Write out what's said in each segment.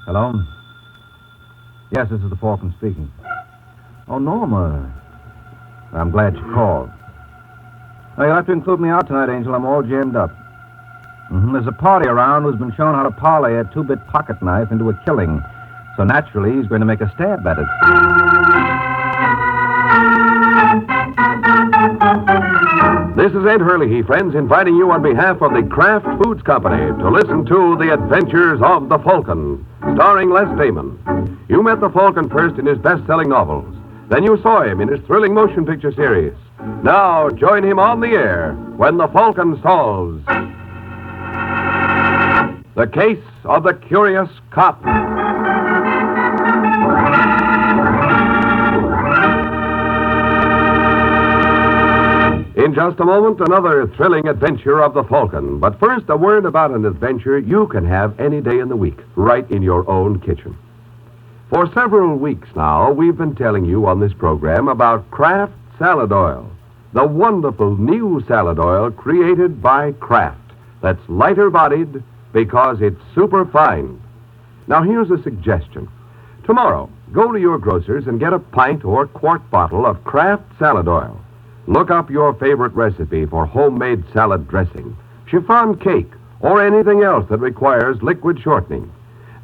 Hello? Yes, this is the Falcon speaking. Oh, Norma. I'm glad you called. Oh, you'll have to include me out tonight, Angel. I'm all jammed up. There's a party around who's been shown how to parlay a 2-bit pocket knife into a killing. So naturally, he's going to make a stab at it. This is Ed Hurley, friends, inviting you on behalf of the Kraft Foods Company to listen to The Adventures of the Falcon, starring Les Damon. You met the Falcon first in his best-selling novels. Then you saw him in his thrilling motion picture series. Now join him on the air when the Falcon solves The Case of the Curious Cop. In just a moment, another thrilling adventure of the Falcon. But first, a word about an adventure you can have any day in the week, right in your own kitchen. For several weeks now, we've been telling you on this program about Kraft Salad Oil, the wonderful new salad oil created by Kraft that's lighter-bodied because it's super fine. Now, here's a suggestion. Tomorrow, go to your grocer's and get a pint or quart bottle of Kraft Salad Oil. Look up your favorite recipe for homemade salad dressing, chiffon cake, or anything else that requires liquid shortening.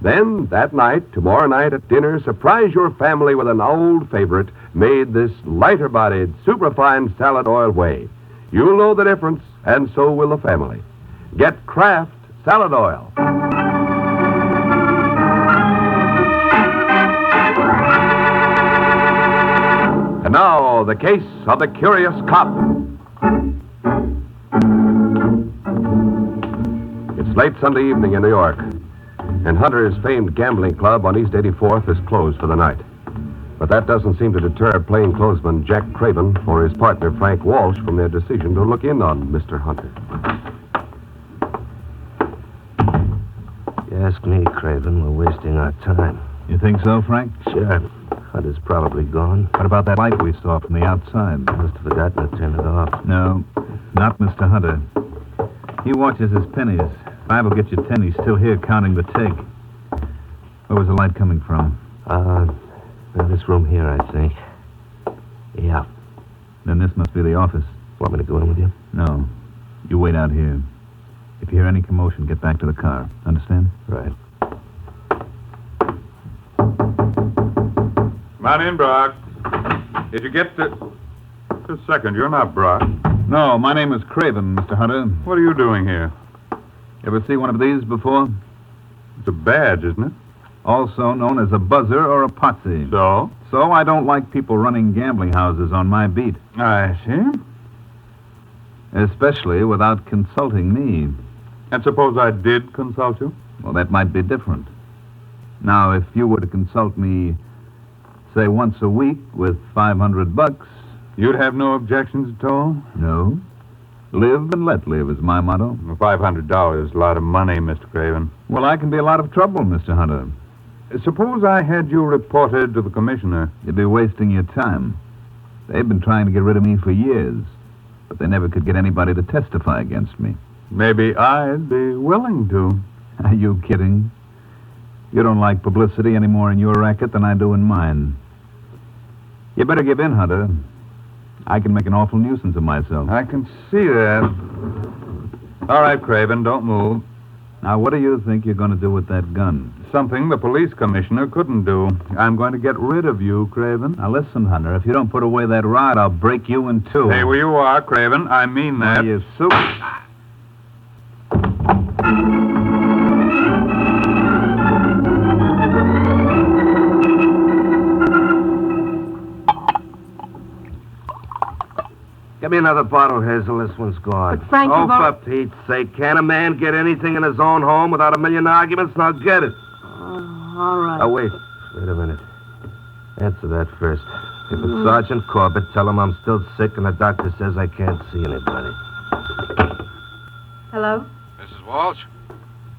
Then, that night, tomorrow night at dinner, surprise your family with an old favorite made this lighter-bodied, superfine salad oil way. You'll know the difference, and so will the family. Get Kraft Salad Oil. And now, the case of the curious cop. It's late Sunday evening in New York, and Hunter's famed gambling club on East 84th is closed for the night. But that doesn't seem to deter plainclothesman Jack Craven or his partner Frank Walsh from their decision to look in on Mr. Hunter. You ask me, Craven, we're wasting our time. You think so, Frank? Sure. Hunter's probably gone. What about that light we saw from the outside? Must have forgotten to turn it off. No, not Mr. Hunter. He watches his pennies. 5 will get you 10. He's still here counting the take. Where was the light coming from? This room here, I think. Yeah. Then this must be the office. Want me to go in with you? No. You wait out here. If you hear any commotion, get back to the car. Understand? Right. Come on in, Brock. Did you get to... Just a second, you're not Brock. No, my name is Craven, Mr. Hunter. What are you doing here? Ever see one of these before? It's a badge, isn't it? Also known as a buzzer or a potsy. So? So I don't like people running gambling houses on my beat. I see. Especially without consulting me. And suppose I did consult you? Well, that might be different. Now, if you were to consult me, say, once a week with $500... You'd have no objections at all? No. Live and let live is my motto. $500 is a lot of money, Mr. Craven. Well, I can be a lot of trouble, Mr. Hunter. Suppose I had you reported to the commissioner. You'd be wasting your time. They've been trying to get rid of me for years, but they never could get anybody to testify against me. Maybe I'd be willing to. Are you kidding? You don't like publicity any more in your racket than I do in mine. You better give in, Hunter. I can make an awful nuisance of myself. I can see that. All right, Craven, don't move. Now, what do you think you're going to do with that gun? Something the police commissioner couldn't do. I'm going to get rid of you, Craven. Now, listen, Hunter, if you don't put away that rod, I'll break you in two. Stay where you are, Craven. I mean that. You soup. Give me another bottle, Hazel. This one's gone. But Frank, Oh, for Pete's sake. Can a man get anything in his own home without a million arguments? Now get it. all right. Oh, wait. Wait a minute. Answer that first. If it's Sergeant Corbett, tell him I'm still sick and the doctor says I can't see anybody. Hello? Mrs. Walsh,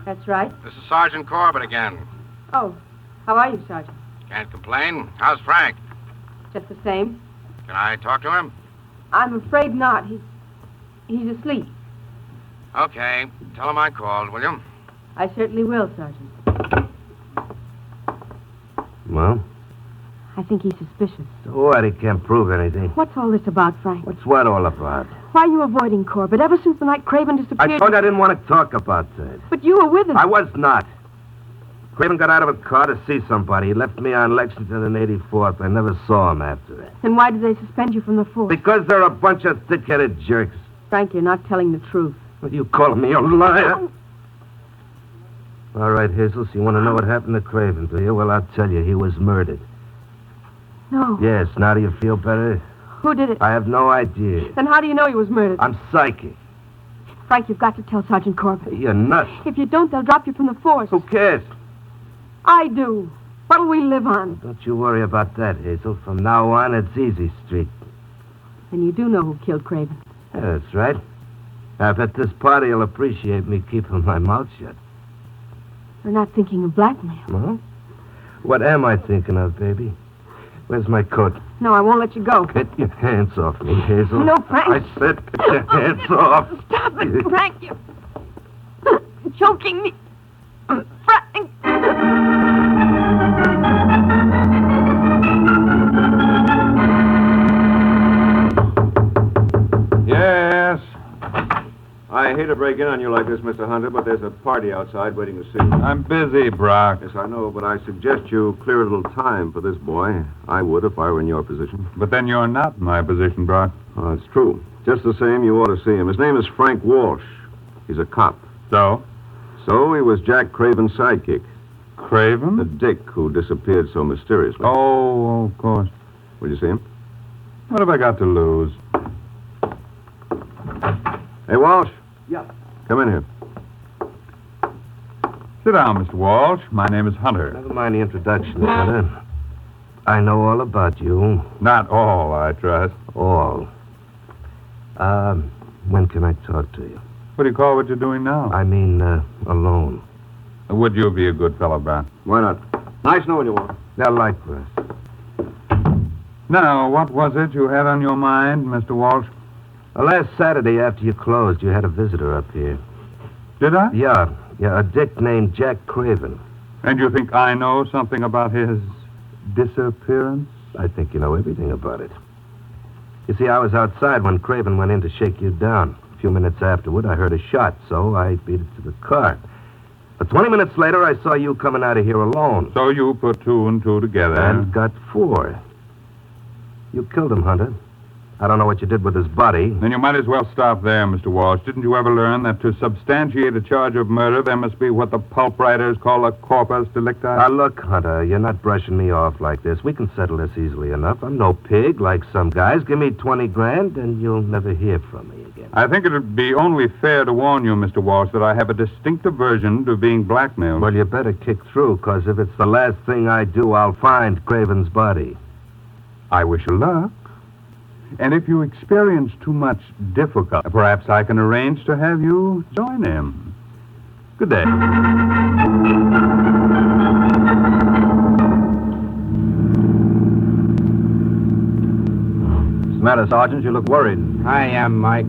That's right. this is Sergeant Corbett again. Oh, how are you, Sergeant? Can't complain. How's Frank? Just the same? Can I talk to him? I'm afraid not. He's asleep. Okay. Tell him I called, will you? I certainly will, Sergeant. Well, I think he's suspicious. so what? He can't prove anything. What's all this about, Frank? What's what all about? Why are you avoiding Corbett? Ever since the night Craven disappeared... I told you I didn't want to talk about that. But you were with him. I was not. Craven got out of a car to see somebody. He left me on Lexington and 84th. I never saw him after that. Then why did they suspend you from the force? Because they're a bunch of thick-headed jerks. Frank, you're not telling the truth. What are you calling me, a liar? All right, Hazel, so you want to know what happened to Craven, do you? Well, I'll tell you. He was murdered. No. Yes, now do you feel better? Who did it? I have no idea. Then how do you know he was murdered? I'm psychic. Frank, you've got to tell Sergeant Corbett. You're nuts. If you don't, they'll drop you from the force. Who cares? I do. What'll we live on? Don't you worry about that, Hazel. From now on, it's easy street. Then you do know who killed Craven. Yeah, that's right. I bet this party will appreciate me keeping my mouth shut. You're not thinking of blackmail. Well, what am I thinking of, baby? Where's my coat? No, I won't let you go. Get your hands off me, Hazel. No, Frank. I said get your hands off. Stop it, Frank. You're choking me. Frank. Yes. I hate to break in on you like this, Mr. Hunter, but there's a party outside waiting to see you. I'm busy, Brock. Yes, I know, but I suggest you clear a little time for this boy. I would if I were in your position. But then you're not in my position, Brock. Oh, it's true. Just the same, you ought to see him. His name is Frank Walsh. He's a cop. So? So he was Jack Craven's sidekick. Craven? The dick who disappeared so mysteriously. Oh, of course. Will you see him? What have I got to lose? Hey, Walsh. Yeah. Come in here. Sit down, Mr. Walsh. My name is Hunter. Never mind the introduction, Hunter. I know all about you. Not all, I trust. All. When can I talk to you? What do you call what you're doing now? I mean, alone. Would you be a good fellow, Brock? Why not? Nice knowing you, Walsh. Yeah, likewise. Now, what was it you had on your mind, Mr. Walsh? Last Saturday after you closed, you had a visitor up here. Did I? Yeah, a dick named Jack Craven. And you think I know something about his disappearance? I think you know everything about it. You see, I was outside when Craven went in to shake you down. A few minutes afterward, I heard a shot, so I beat it to the car. But 20 minutes later, I saw you coming out of here alone. So you put two and two together. And got 4. You killed him, Hunter. I don't know what you did with his body. Then you might as well stop there, Mr. Walsh. Didn't you ever learn that to substantiate a charge of murder, there must be what the pulp writers call a corpus delicti? Now, look, Hunter, you're not brushing me off like this. We can settle this easily enough. I'm no pig like some guys. Give me 20 grand, and you'll never hear from me again. I think it would be only fair to warn you, Mr. Walsh, that I have a distinct aversion to being blackmailed. Well, you better kick through, because if it's the last thing I do, I'll find Craven's body. I wish you luck. And if you experience too much difficulty, perhaps I can arrange to have you join him. Good day. What's the matter, Sergeant? You look worried. I am, Mike.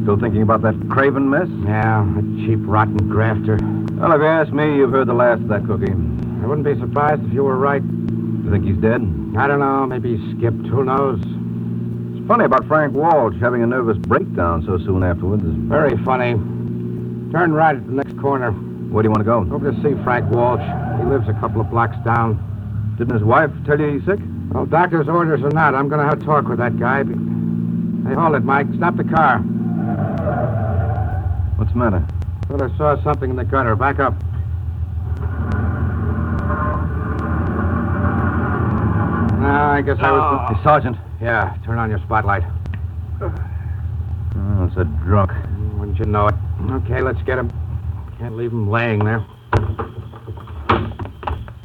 Still thinking about that Craven mess? Yeah, a cheap, rotten grafter. Well, if you ask me, you've heard the last of that cookie. I wouldn't be surprised if you were right. You think he's dead? I don't know. Maybe he skipped. Who knows? It's funny about Frank Walsh having a nervous breakdown so soon afterwards. Very funny. Turn right at the next corner. Where do you want to go? Over to see Frank Walsh. He lives a couple of blocks down. Didn't his wife tell you he's sick? Well, doctor's orders or not, I'm going to have a talk with that guy. Hey, hold it, Mike. Stop the car. What's the matter? Thought I saw something in the gutter. Back up. No, I guess I was... Hey, Sergeant. Yeah, turn on your spotlight. Oh, it's a drunk. Wouldn't you know it? Okay, let's get him. Can't leave him laying there.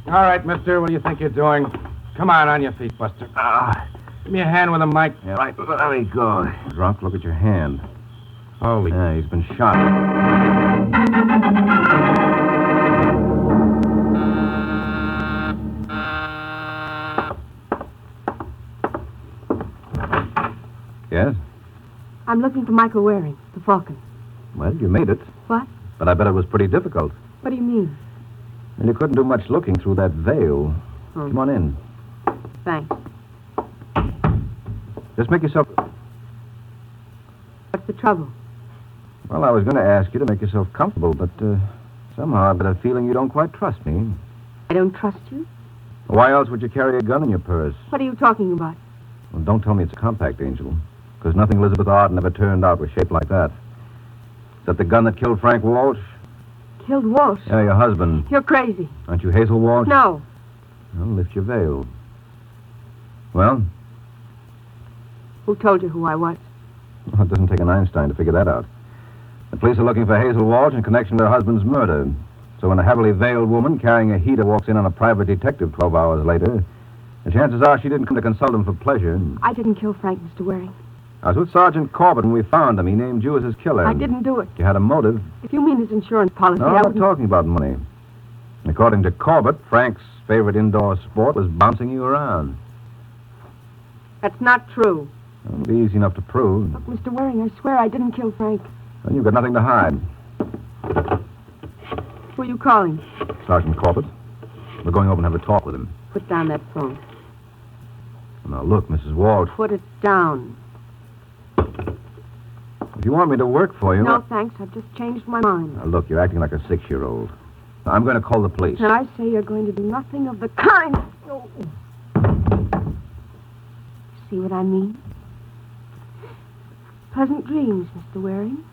All right, mister, what do you think you're doing? Come on your feet, Buster. Give me a hand with him, Mike. Yeah, right. Let me go. Drunk, look at your hand. Holy... Yeah, he's been shot. Yes? I'm looking for Michael Waring, the Falcon. Well, you made it. What? But I bet it was pretty difficult. What do you mean? And you couldn't do much looking through that veil. Come on in. Thanks. Just make yourself... What's the trouble? Well, I was going to ask you to make yourself comfortable, but somehow I've got a feeling you don't quite trust me. I don't trust you? Why else would you carry a gun in your purse? What are you talking about? Well, don't tell me it's a compact, Angel, because nothing Elizabeth Arden ever turned out was shaped like that. Is that the gun that killed Frank Walsh? Killed Walsh? Yeah, your husband. You're crazy. Aren't you Hazel Walsh? No. Well, lift your veil. Well, Who told you who I was? it doesn't take an Einstein to figure that out. The police are looking for Hazel Walsh in connection with her husband's murder. So when a heavily veiled woman carrying a heater walks in on a private detective 12 hours later, the chances are she didn't come to consult him for pleasure. I didn't kill Frank, Mr. Waring. I was with Sergeant Corbett when we found him. He named you as his killer. I didn't do it. You had a motive. If you mean his insurance policy, No, I I'm not wouldn't... talking about money. According to Corbett, Frank's favorite indoor sport was bouncing you around. That's not true. Well, it'll be easy enough to prove. Look, Mr. Waring, I swear I didn't kill Frank. Well, you've got nothing to hide. Who are you calling? Sergeant Corbett. We're going over and have a talk with him. Put down that phone. Now, look, Mrs. Walsh, Put it down. if you want me to work for you... No, thanks. I've just changed my mind. Now, look, you're acting like a 6-year-old. Now, I'm going to call the police. And I say you're going to do nothing of the kind. Oh. See what I mean? Pleasant dreams, Mr. Waring.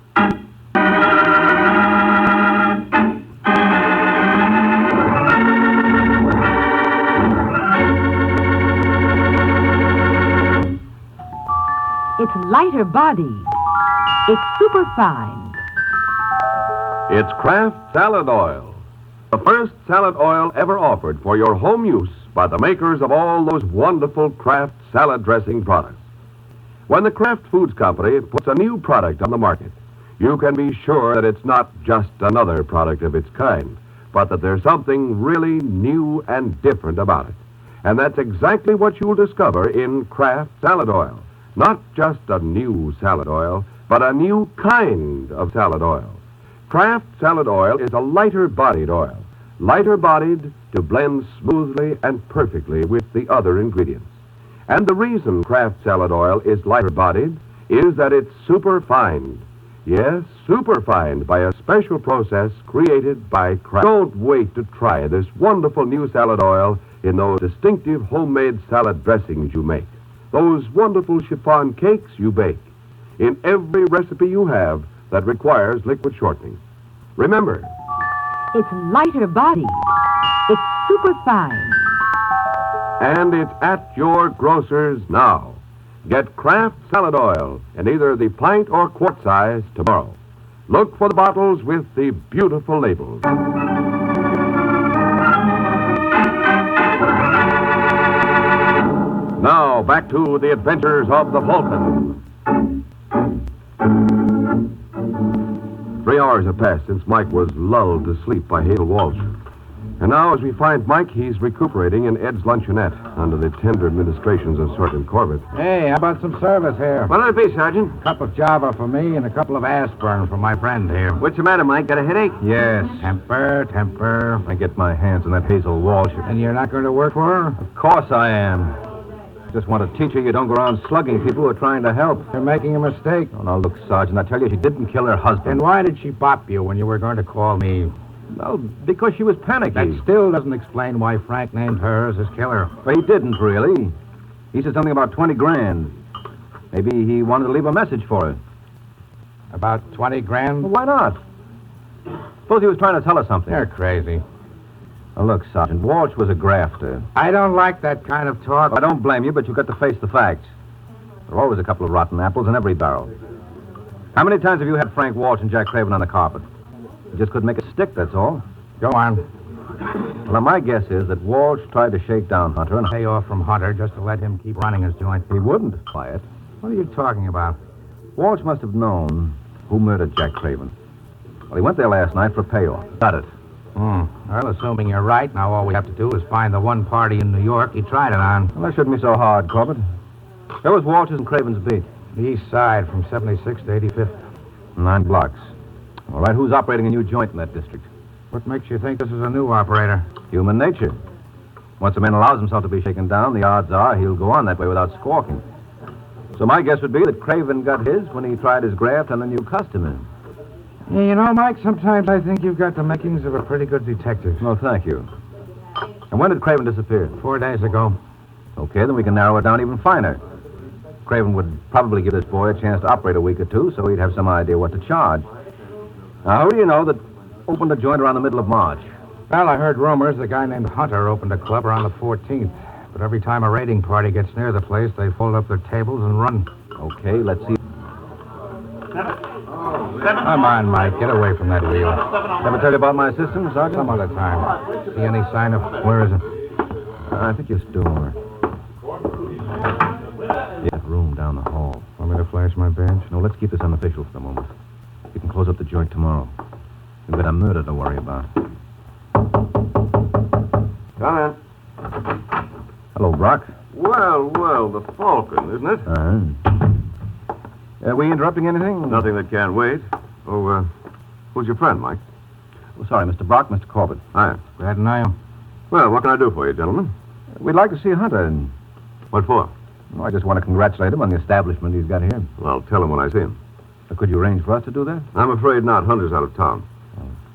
It's lighter body. It's superfine. It's Kraft Salad Oil, the first salad oil ever offered for your home use by the makers of all those wonderful Kraft salad dressing products. When the Kraft Foods Company puts a new product on the market, you can be sure that it's not just another product of its kind, but that there's something really new and different about it. And that's exactly what you'll discover in Kraft Salad Oil. Not just a new salad oil, but a new kind of salad oil. Kraft Salad Oil is a lighter-bodied oil, lighter-bodied to blend smoothly and perfectly with the other ingredients. And the reason Kraft Salad Oil is lighter-bodied is that it's superfined. Yes, superfined by a special process created by Kraft. Don't wait to try this wonderful new salad oil in those distinctive homemade salad dressings you make, those wonderful chiffon cakes you bake, in every recipe you have that requires liquid shortening. Remember, It's lighter body. It's superfine. and it's at your grocer's now. Get Kraft Salad Oil in either the pint or quart size tomorrow. Look for the bottles with the beautiful labels. Now, back to the adventures of the Falcon. 3 hours have passed since Mike was lulled to sleep by Hazel Walsh. And now, as we find Mike, he's recuperating in Ed's luncheonette under the tender administrations of Sergeant Corbett. Hey, how about some service here? What'll it be, Sergeant? Cup of Java for me and a couple of aspirin for my friend here. What's the matter, Mike? Got a headache? Yes. Temper. I get my hands on that Hazel Walsh. And you're not going to work for her? Of course I am. Just want to teach her you don't go around slugging people who are trying to help. You're making a mistake. Oh, now, look, Sergeant, I tell you, she didn't kill her Then husband. why did she bop you when you were going to call me? No, because she was panicky. That still doesn't explain why Frank named her as his killer. But he didn't, really. He said something about 20 grand. Maybe he wanted to leave a message for her. About 20 grand? Well, why not? Suppose he was trying to tell her something. You're crazy. Now, look, Sergeant, Walsh was a grafter. I don't like that kind of talk. I don't blame you, but you've got to face the facts. There are always a couple of rotten apples in every barrel. How many times have you had Frank Walsh and Jack Craven on the carpet? You just couldn't make it stick, that's all. Go on. Well, now, my guess is that Walsh tried to shake down Hunter and Pay off from Hunter just to let him keep running his joint. he wouldn't, Quiet. What are you talking about? Walsh must have known who murdered Jack Craven. Well, he went there last night for a payoff. Got it. Well, assuming you're right, now all we have to do is find the one party in New York he tried it on. Well, that shouldn't be so hard, Corbett. Where was Walsh's and Craven's beat? The east side from 76th to 85th. 9 blocks. All right, who's operating a new joint in that district? What makes you think this is a new operator? Human nature. Once a man allows himself to be shaken down, the odds are he'll go on that way without squawking. So my guess would be that Craven got his when he tried his graft on the new customer. Yeah, you know, Mike, sometimes I think you've got the makings of a pretty good detective. No, thank you. And when did Craven disappear? 4 days ago. Okay, then we can narrow it down even finer. Craven would probably give this boy a chance to operate a week or two, so he'd have some idea what to charge. Now, who do you know that opened a joint around the middle of March? Well, I heard rumors the guy named Hunter opened a club around the 14th. But every time a raiding party gets near the place, they fold up their tables and run. Okay, let's see. Come on, Mike. Get away from that wheel. Ever tell you about my system, Sergeant? Some other time. See any sign of... Where is it? I think your store. Yeah, that room down the hall. Want me to flash my badge? No, let's keep this unofficial for the moment. We can close up the joint tomorrow. We've got a murder to worry about. Come in. Hello, Brock. Well, the Falcon, isn't it? Are we interrupting anything? Nothing that can't wait. Oh, who's your friend, Mike? Oh, sorry, Mr. Brock, Mr. Corbett. Hi. Glad to know you. Well, what can I do for you, gentlemen? We'd like to see Hunter, and What for? I just want to congratulate him on the establishment he's got here. Well, tell him when I see him. Could you arrange for us to do that? I'm afraid not. Hunter's out of town.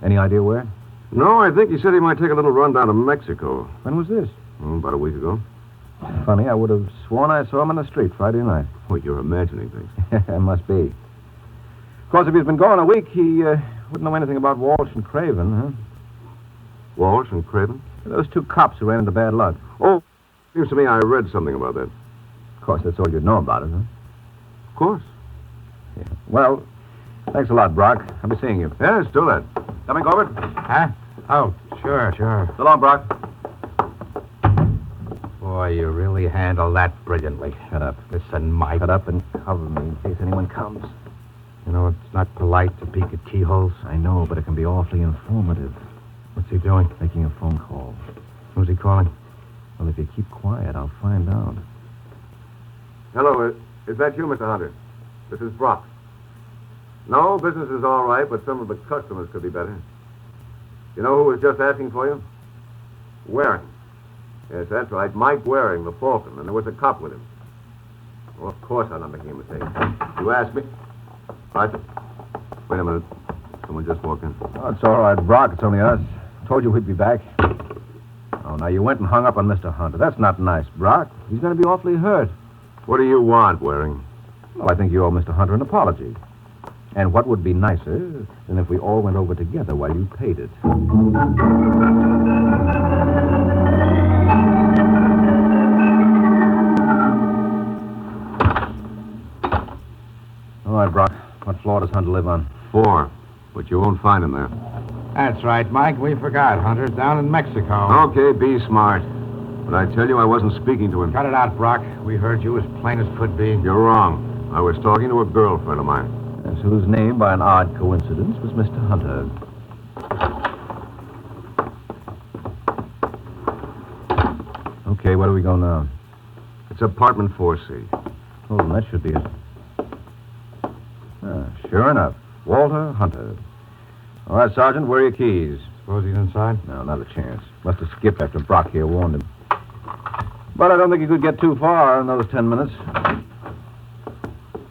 Any idea where? No, I think he said he might take a little run down to Mexico. When was this? About a week ago. Funny, I would have sworn I saw him on the street Friday night. Oh, you're imagining things. Must be. Of course, if he's been gone a week, he wouldn't know anything about Walsh and Craven, huh? Walsh and Craven? Those two cops who ran into bad luck. Oh, seems to me I read something about that. Of course, that's all you'd know about it, huh? Of course. Yeah. Well, thanks a lot, Brock. I'll be seeing you. Yes, do that. Coming, Corbett? Huh? Oh, sure. So long, Brock. Boy, you really handle that brilliantly. Shut up. Listen, Mike. Shut up and cover me in case anyone comes. You know, it's not polite to peek at keyholes. I know, but it can be awfully informative. What's he doing? Making a phone call. Who's he calling? Well, if you keep quiet, I'll find out. Hello, is that you, Mr. Hunter? This is Brock. No, business is all right, but some of the customers could be better. You know who was just asking for you? Waring. Yes, that's right. Mike Waring, the Falcon, and there was a cop with him. Oh, of course I'm not making a mistake. You asked me. All right. Wait a minute. Someone just walked in. Oh, it's all right, Brock. It's only us. Told you we'd be back. Oh, now you went and hung up on Mr. Hunter. That's not nice, Brock. He's going to be awfully hurt. What do you want, Waring? Well, I think you owe Mr. Hunter an apology. And what would be nicer than if we all went over together while you paid it? All right, Brock. What floor does Hunter live on? 4, but you won't find him there. That's right, Mike. We forgot. Hunter's down in Mexico. Okay, be smart. But I tell you, I wasn't speaking to him. Cut it out, Brock. We heard you as plain as could be. You're wrong. I was talking to a girlfriend of mine. Yes, whose name, by an odd coincidence, was Mr. Hunter. Okay, where do we go now? It's apartment 4C. Oh, then that should be it. Sure enough. Walter Hunter. All right, Sergeant, where are your keys? Suppose he's inside? No, not a chance. Must have skipped after Brock here warned him. But I don't think he could get too far in those 10 minutes.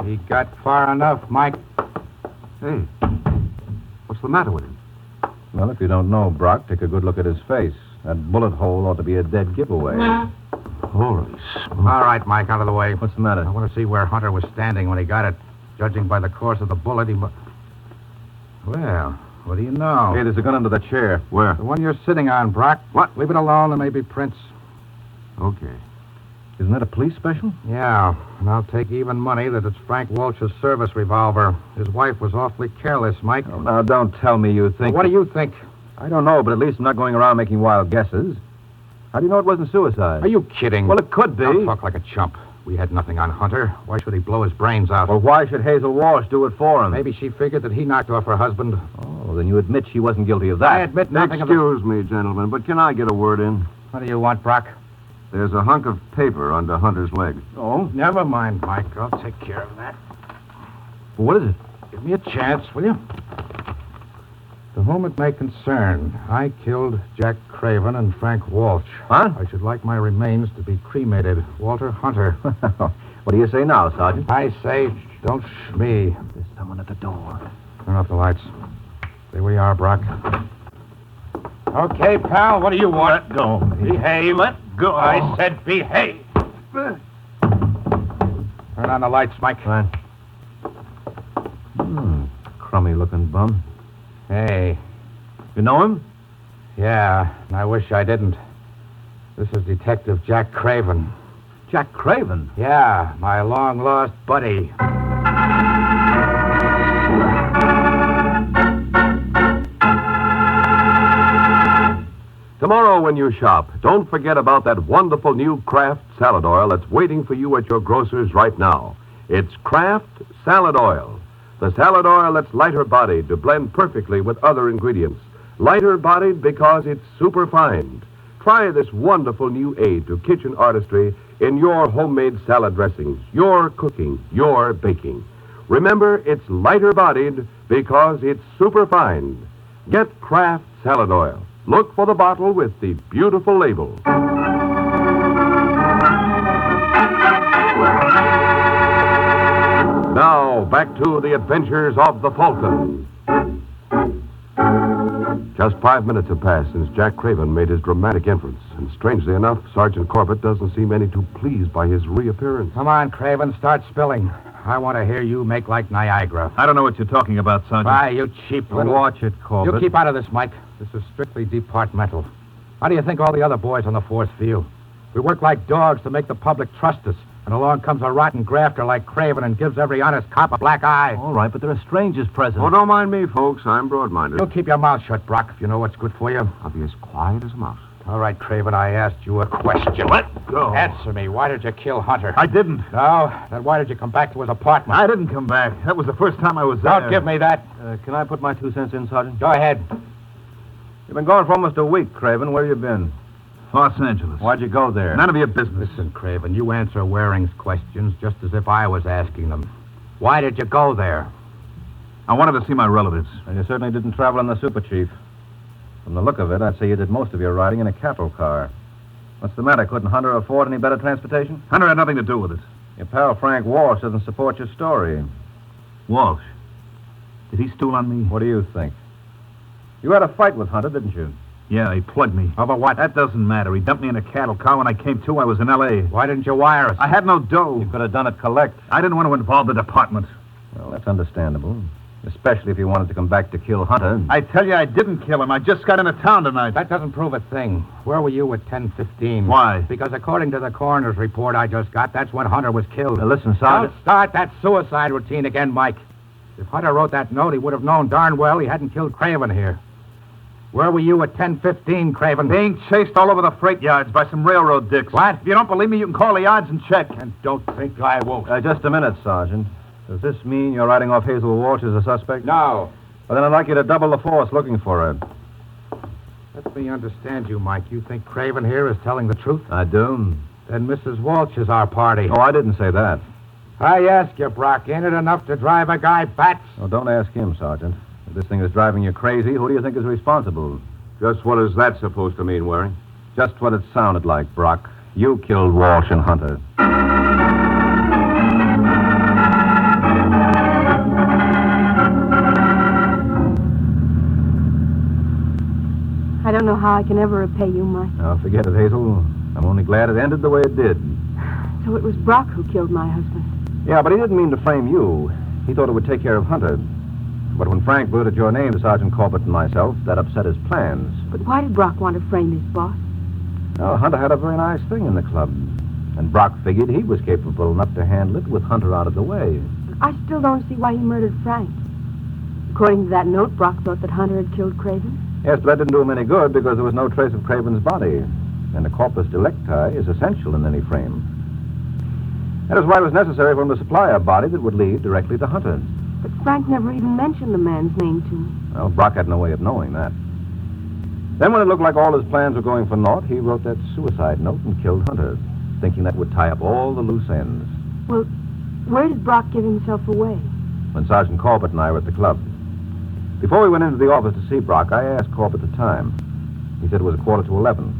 He got far enough, Mike. Hey, what's the matter with him? Well, if you don't know Brock, take a good look at his face. That bullet hole ought to be a dead giveaway. Holy smoke. All right, Mike, out of the way. What's the matter? I want to see where Hunter was standing when he got it. Judging by the course of the bullet, he must... Well, what do you know? Hey, there's a gun under the chair. Where? The one you're sitting on, Brock. What? Leave it alone. There may be prints. Okay. Isn't that a police special? Yeah, and I'll take even money that it's Frank Walsh's service revolver. His wife was awfully careless, Mike. Oh, now, don't tell me you think... What do you think? I don't know, but at least I'm not going around making wild guesses. How do you know it wasn't suicide? Are you kidding? Well, it could be. Don't talk like a chump. We had nothing on Hunter. Why should he blow his brains out? Well, why should Hazel Walsh do it for him? Maybe she figured that he knocked off her husband. Oh, then you admit she wasn't guilty of that. I admit nothing of the... Excuse me, gentlemen, but can I get a word in? What do you want, Brock? There's a hunk of paper under Hunter's leg. Oh? Never mind, Mike. I'll take care of that. Well, what is it? Give me a chance, will you? To whom it may concern, I killed Jack Craven and Frank Walsh. Huh? I should like my remains to be cremated. Walter Hunter. What do you say now, Sergeant? I say, don't me. There's someone at the door. Turn off the lights. There we are, Brock. Okay, pal, what do you want? Let go. Behave. Let go. I said behave. Turn on the lights, Mike. Fine. Crummy-looking bum. Hey. You know him? Yeah, and I wish I didn't. This is Detective Jack Craven. Jack Craven? Yeah, my long-lost buddy. Tomorrow when you shop, don't forget about that wonderful new Kraft salad oil that's waiting for you at your grocer's right now. It's Kraft Salad Oil. The salad oil that's lighter-bodied to blend perfectly with other ingredients. Lighter-bodied because it's super-fine. Try this wonderful new aid to kitchen artistry in your homemade salad dressings, your cooking, your baking. Remember, it's lighter-bodied because it's super-fine. Get Kraft Salad Oil. Look for the bottle with the beautiful label. Now, back to the adventures of the Falcon. Just 5 minutes have passed since Jack Craven made his dramatic entrance, and strangely enough, Sergeant Corbett doesn't seem any too pleased by his reappearance. Come on, Craven, start spilling. I want to hear you make like Niagara. I don't know what you're talking about, Sergeant. Why, you cheap little... Watch it, Corbett. You keep out of this, Mike. This is strictly departmental. How do you think all the other boys on the force feel? We work like dogs to make the public trust us. And along comes a rotten grafter like Craven and gives every honest cop a black eye. All right, but there are strangers present. Oh, don't mind me, folks. I'm broad-minded. You'll keep your mouth shut, Brock, if you know what's good for you. I'll be as quiet as a mouse. All right, Craven, I asked you a question. Let go. Answer me. Why did you kill Hunter? I didn't. No? Then why did you come back to his apartment? I didn't come back. That was the first time I was there. Don't give me that. Can I put my 2 cents in, Sergeant? Go ahead. You've been gone for almost a week, Craven. Where you been? Los Angeles. Why'd you go there? None of your business. Listen, Craven, you answer Waring's questions just as if I was asking them. Why did you go there? I wanted to see my relatives. And you certainly didn't travel in the Super Chief. From the look of it, I'd say you did most of your riding in a cattle car. What's the matter? Couldn't Hunter afford any better transportation? Hunter had nothing to do with it. Your pal Frank Walsh doesn't support your story. Walsh. Did he stool on me? What do you think? You had a fight with Hunter, didn't you? Yeah, he plugged me. Over what? That doesn't matter. He dumped me in a cattle car. When I came to, I was in L.A. Why didn't you wire us? I had no dough. You could have done it collect. I didn't want to involve the department. Well, that's understandable. Especially if you wanted to come back to kill Hunter. I tell you, I didn't kill him. I just got into town tonight. That doesn't prove a thing. Where were you at 10:15? Why? Because according to the coroner's report I just got, that's when Hunter was killed. Now, listen, Sergeant. Don't start that suicide routine again, Mike. If Hunter wrote that note, he would have known darn well he hadn't killed Craven here. Where were you at 10:15, Craven? Being chased all over the freight yards by some railroad dicks. What? If you don't believe me, you can call the yards and check. And don't think I won't. Just a minute, Sergeant. Does this mean you're writing off Hazel Walsh as a suspect? No. Well, then I'd like you to double the force looking for her. Let me understand you, Mike. You think Craven here is telling the truth? I do. Then Mrs. Walsh is our party. Oh, I didn't say that. I ask you, Brock, ain't it enough to drive a guy bats? Oh, don't ask him, Sergeant. If this thing is driving you crazy, who do you think is responsible? Just what is that supposed to mean, Waring? Just what it sounded like, Brock. You killed Walsh and Hunter. I don't know how I can ever repay you, Mike. Now, forget it, Hazel. I'm only glad it ended the way it did. So it was Brock who killed my husband. Yeah, but he didn't mean to frame you. He thought it would take care of Hunter. But when Frank blurted your name to Sergeant Corbett and myself, that upset his plans. But why did Brock want to frame his boss? Well, Hunter had a very nice thing in the club. And Brock figured he was capable enough to handle it with Hunter out of the way. I still don't see why he murdered Frank. According to that note, Brock thought that Hunter had killed Craven. Yes, but that didn't do him any good because there was no trace of Craven's body. And the corpus delicti is essential in any frame. That is why it was necessary for him to supply a body that would lead directly to Hunter. But Frank never even mentioned the man's name to me. Well, Brock had no way of knowing that. Then when it looked like all his plans were going for naught, he wrote that suicide note and killed Hunter, thinking that would tie up all the loose ends. Well, where did Brock give himself away? When Sergeant Corbett and I were at the club. Before we went into the office to see Brock, I asked Corp at the time. He said it was 11:15.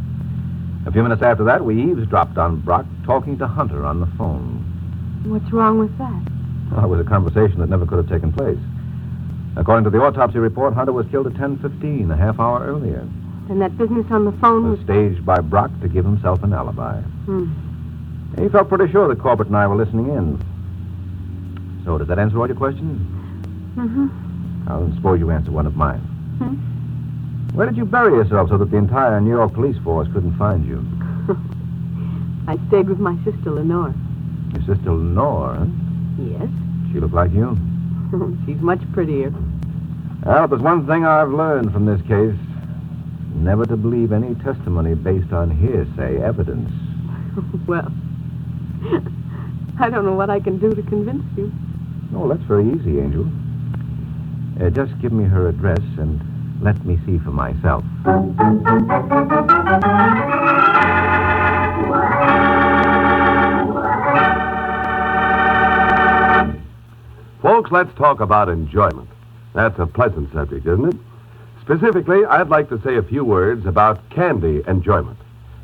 A few minutes after that, we eavesdropped on Brock talking to Hunter on the phone. What's wrong with that? Well, it was a conversation that never could have taken place. According to the autopsy report, Hunter was killed at 10:15, a half hour earlier. And that business on the phone Was staged by Brock to give himself an alibi. He felt pretty sure that Corbett and I were listening in. So, does that answer all your questions? Mm-hmm. I'll suppose you answer one of mine. Where did you bury yourself so that the entire New York police force couldn't find you? I stayed with my sister, Lenore. Your sister Lenore, huh? Yes. She looked like you. She's much prettier. Well, if there's one thing I've learned from this case, never to believe any testimony based on hearsay evidence. Well, I don't know what I can do to convince you. Oh, that's very easy, Angel. Just give me her address and let me see for myself. Folks, let's talk about enjoyment. That's a pleasant subject, isn't it? Specifically, I'd like to say a few words about candy enjoyment.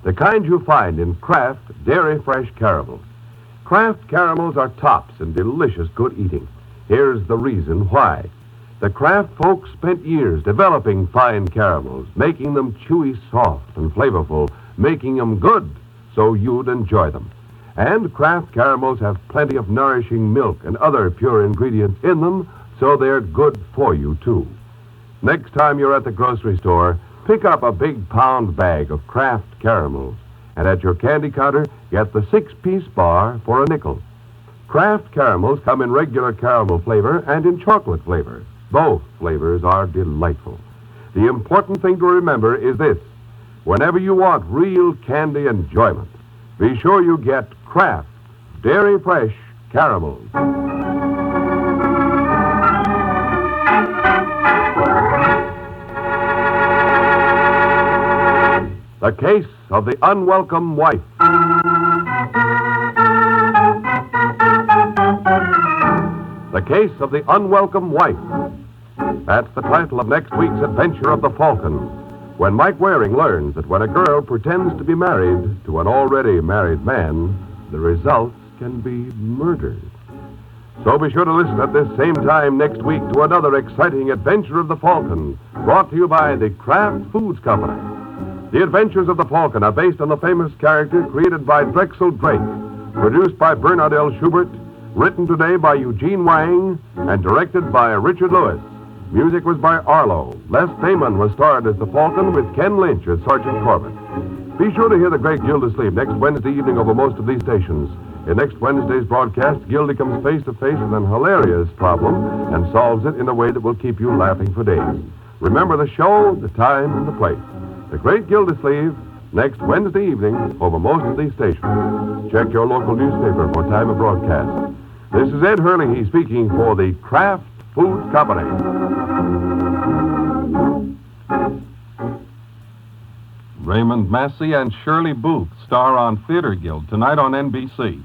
The kind you find in Kraft Dairy Fresh caramels. Kraft caramels are tops and delicious good eating. Here's the reason why. The Kraft folks spent years developing fine caramels, making them chewy soft and flavorful, making them good so you'd enjoy them. And Kraft caramels have plenty of nourishing milk and other pure ingredients in them, so they're good for you, too. Next time you're at the grocery store, pick up a big pound bag of Kraft caramels, and at your candy counter, get the 6-piece bar for a nickel. Kraft caramels come in regular caramel flavor and in chocolate flavor. Both flavors are delightful. The important thing to remember is this. Whenever you want real candy enjoyment, be sure you get Kraft Dairy Fresh caramels. The Case of the Unwelcome Wife. The Case of the Unwelcome Wife. That's the title of next week's adventure of the Falcon, when Mike Waring learns that when a girl pretends to be married to an already married man, the results can be murder. So be sure to listen at this same time next week to another exciting adventure of the Falcon, brought to you by the Kraft Foods Company. The Adventures of the Falcon are based on the famous character created by Drexel Drake, produced by Bernard L. Schubert, written today by Eugene Wang, and directed by Richard Lewis. Music was by Arlo. Les Damon was starred as the Falcon with Ken Lynch as Sergeant Corbett. Be sure to hear the great Gildersleeve next Wednesday evening over most of these stations. In next Wednesday's broadcast, Gildy comes face to face with an hilarious problem and solves it in a way that will keep you laughing for days. Remember the show, the time, and the place. The Great Gildersleeve, next Wednesday evening over most of these stations. Check your local newspaper for time of broadcast. This is Ed Hurley speaking for the Kraft Foods Company. Raymond Massey and Shirley Booth star on Theater Guild tonight on NBC.